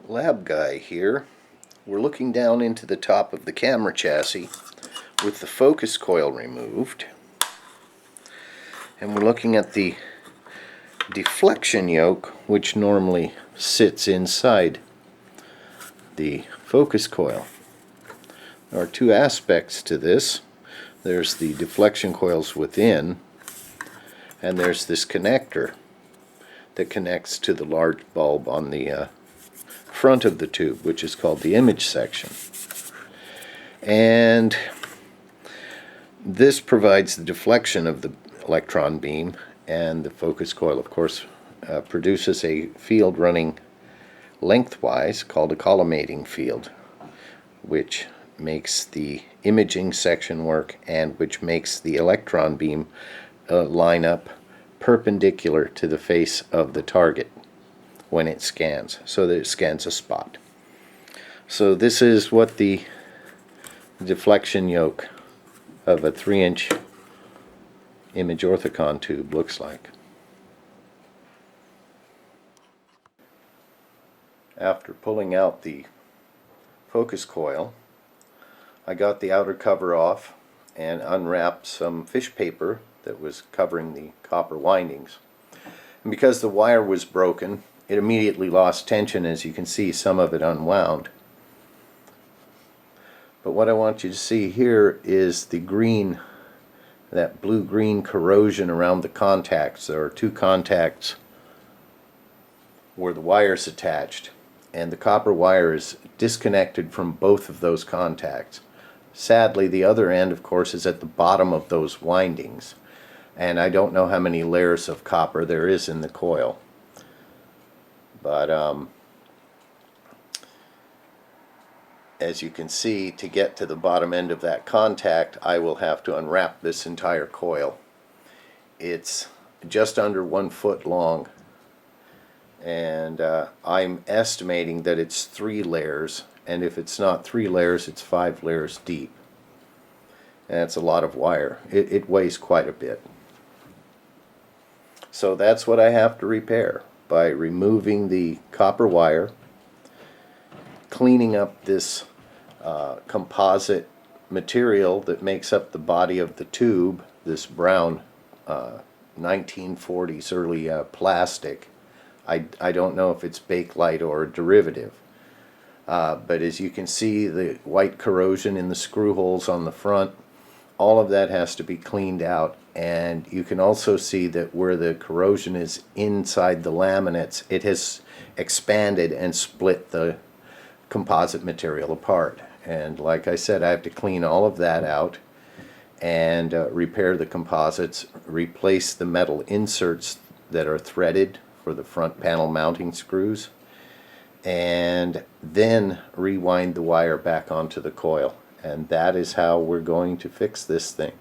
Lab guy here. We're looking down into the top of the camera chassis with the focus coil removed, and we're looking at the deflection yoke, which normally sits inside the focus coil. There are two aspects to this. There's the deflection coils within, and there's this connector that connects to the large bulb on the front of the tube, which is called the image section. And this provides the deflection of the electron beam, and the focus coil, of course, produces a field running lengthwise called a collimating field, which makes the imaging section work and which makes the electron beam line up perpendicular to the face of the target when it scans, so that it scans a spot. So this is what the deflection yoke of a 3-inch image orthicon tube looks like. After pulling out the focus coil, I got the outer cover off and unwrapped some fish paper that was covering the copper windings. And because the wire was broken, it immediately lost tension. As you can see, some of it unwound. But what I want you to see here is the green, that blue-green corrosion around the contacts. There are two contacts where the wire is attached, and the copper wire is disconnected from both of those contacts. Sadly, the other end, of course, is at the bottom of those windings, and I don't know how many layers of copper there is in the coil. But as you can see, to get to the bottom end of that contact, I will have to unwrap this entire coil. It's just under 1 foot long, and I'm estimating that it's 3 layers, and if it's not 3 layers, it's 5 layers deep. And that's a lot of wire. It weighs quite a bit. So that's what I have to repair, by removing the copper wire, cleaning up this composite material that makes up the body of the tube, this brown 1940s early plastic. I don't know if it's Bakelite or a derivative. But as you can see, the white corrosion in the screw holes on the front, all of that has to be cleaned out. And you can also see that where the corrosion is inside the laminates, it has expanded and split the composite material apart. And like I said, I have to clean all of that out and repair the composites, replace the metal inserts that are threaded for the front panel mounting screws, and then rewind the wire back onto the coil. And that is how we're going to fix this thing.